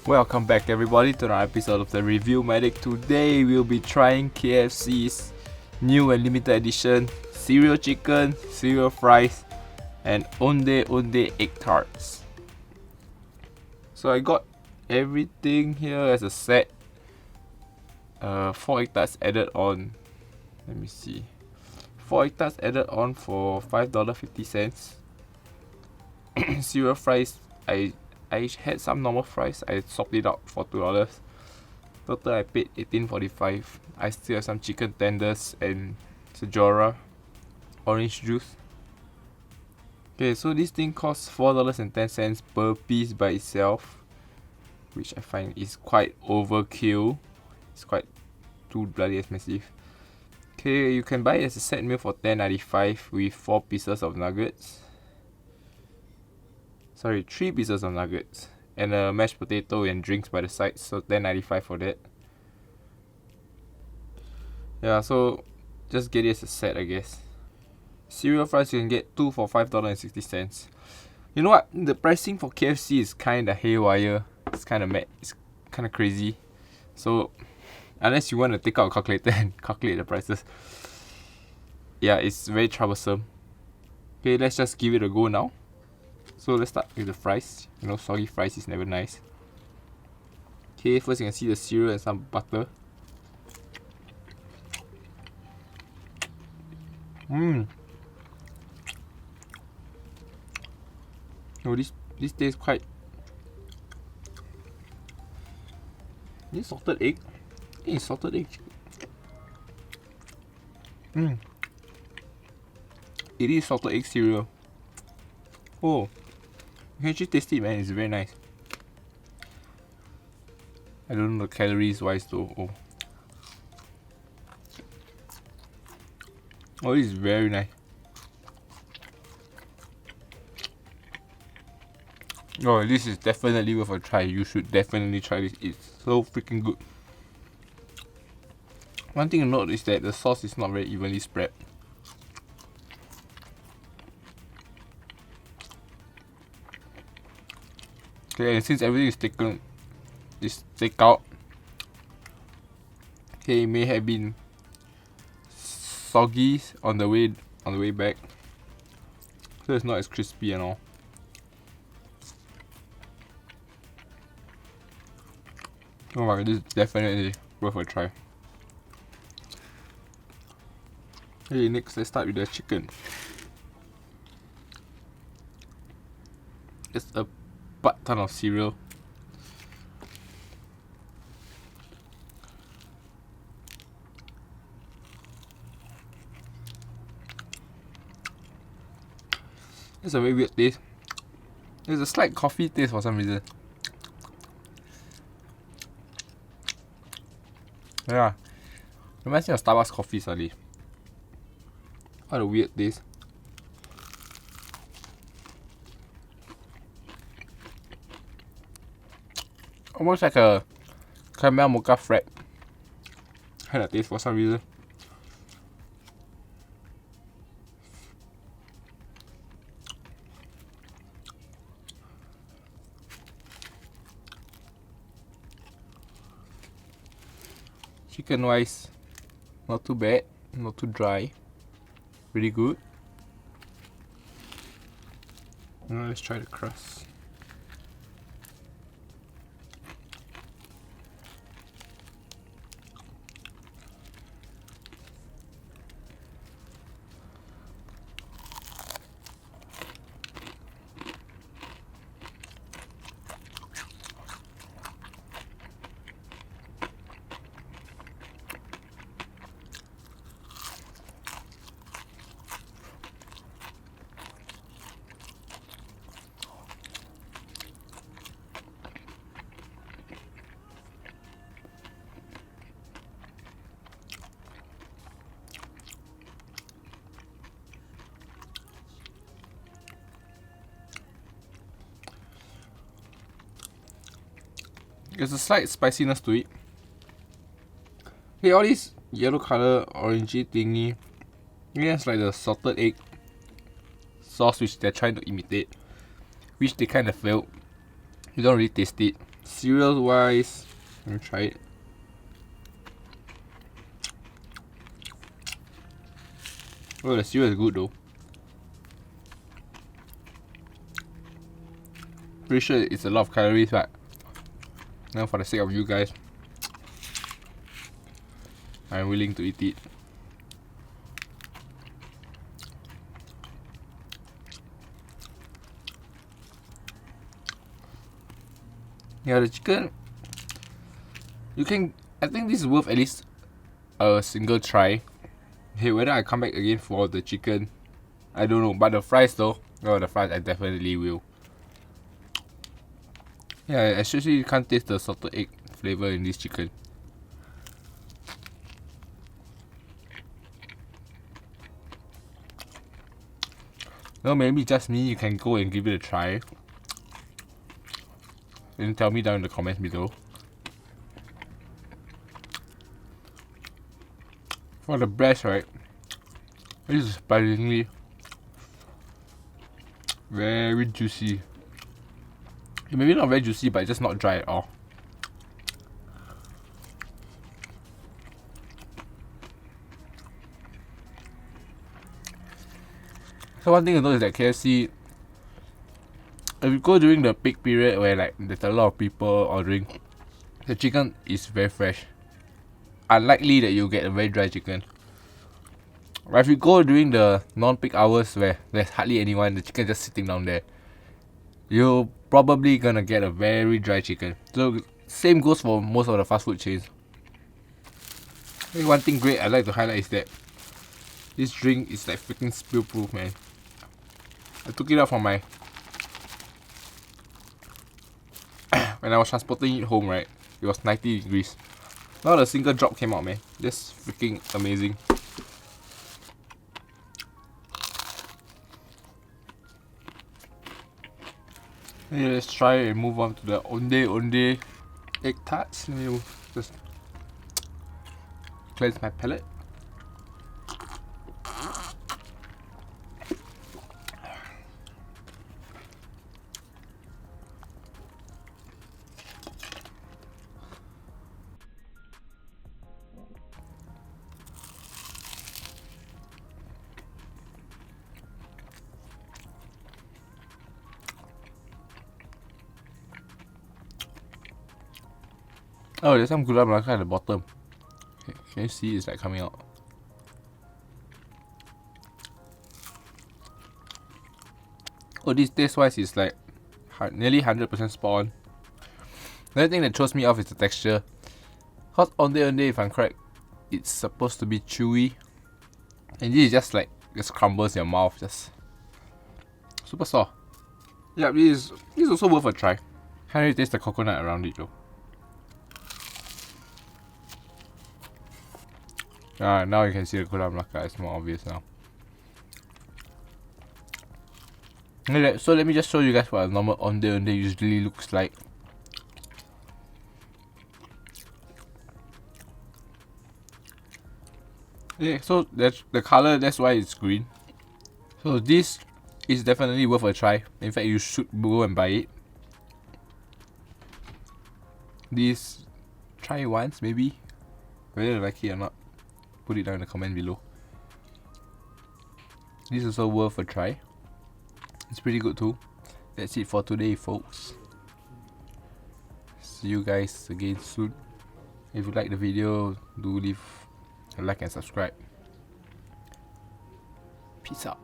Welcome back everybody to another episode of the Review Medic. Today we'll be trying KFC's new and limited edition cereal chicken, cereal fries, and ondeh egg tarts. So I got everything here as a set. 4 egg tarts added on. Let me see. 4 egg tarts added on for $5.50. Cereal fries, I had some normal fries. I swapped it out for $2. Total I paid $18.45. I still have some chicken tenders and Sajora orange juice. Okay, so this thing costs $4.10 per piece by itself, which I find is quite overkill. It's quite too bloody expensive. Okay, you can buy it as a set meal for $10.95 with 4 pieces of nuggets. Sorry, 3 pieces of nuggets and a mashed potato and drinks by the side, so $10.95 for that. Yeah, so just get it as a set, I guess. Cereal fries you can get 2 for $5.60. You know what? The pricing for KFC is kinda haywire. It's kinda mad. It's kinda crazy. So unless you want to take out a calculator and calculate the prices, yeah, it's very troublesome. Okay, let's just give it a go now. So let's start with the fries. You know, soggy fries is never nice. Okay, first you can see the cereal and some butter. Oh, this tastes quite. Is it salted egg? I think it's salted egg. It is salted egg cereal. Oh, you can actually taste it, man. It's very nice. I don't know the calories wise though. Oh, this is very nice. Oh, this is definitely worth a try. You should definitely try this. It's so freaking good. One thing to note is that the sauce is not very evenly spread. Okay, and since everything is taken, this takeout, okay, it may have been soggy on the way back, so it's not as crispy and all. Oh my god, this is definitely worth a try. Okay, next let's start with the chicken. It's a butt ton of cereal. It's a very weird taste. There's a slight coffee taste for some reason. Yeah, reminds me of Starbucks coffee suddenly. What a weird taste. Almost like a caramel mocha frap kind of taste for some reason. Chicken wise, not too bad, not too dry, really good. Now let's try the crust. There's a slight spiciness to it. Okay, all this yellow color, orangey thingy, yeah, it's like the salted egg sauce which they're trying to imitate, which they kind of failed. You don't really taste it. Cereal wise, let me try it. Oh, the cereal is good though. Pretty sure it's a lot of calories, but now for the sake of you guys, I'm willing to eat it. Yeah, the chicken, you can, I think this is worth at least a single try. Hey, whether I come back again for the chicken, I don't know. But the fries though, oh, the fries I definitely will. Yeah, especially you can't taste the salted egg flavor in this chicken. No, maybe just me. You can go and give it a try. And tell me down in the comments below. For the breast, right? This is surprisingly very juicy. Maybe not very juicy, but it's just not dry at all. So one thing to know is that KFC, if you go during the peak period where like there's a lot of people ordering, the chicken is very fresh. Unlikely that you'll get a very dry chicken. But if you go during the non-peak hours where there's hardly anyone, the chicken just sitting down there, you're probably gonna get a very dry chicken. So same goes for most of the fast food chains. One thing great I'd like to highlight is that this drink is like freaking spill proof, man. I took it out from my when I was transporting it home, right? It was 90 degrees. Not a single drop came out, man. Just freaking amazing. Okay, let's try and move on to the ondeh egg tarts. Let me just cleanse my palate. Oh, there's some gula melaka at the bottom. Okay, can you see it's like coming out? Oh, this taste wise is like nearly 100% spot on. The only thing that throws me off is the texture. Cause ondeh, if I'm correct, it's supposed to be chewy, and this is just like just crumbles in your mouth, just super soft. Yeah, this is also worth a try. Can't really taste the coconut around it though. Now you can see the gula melaka. It's more obvious now. Okay, so let me just show you guys what a normal ondeh usually looks like. Okay, so that's the color. That's why it's green. So this is definitely worth a try. In fact, you should go and buy it. This, try it once maybe. Whether you like it or not, put it down in the comment below. This is also worth a try. It's pretty good too. That's it for today, folks. See you guys again soon. If you like the video, do leave a like and subscribe. Peace out.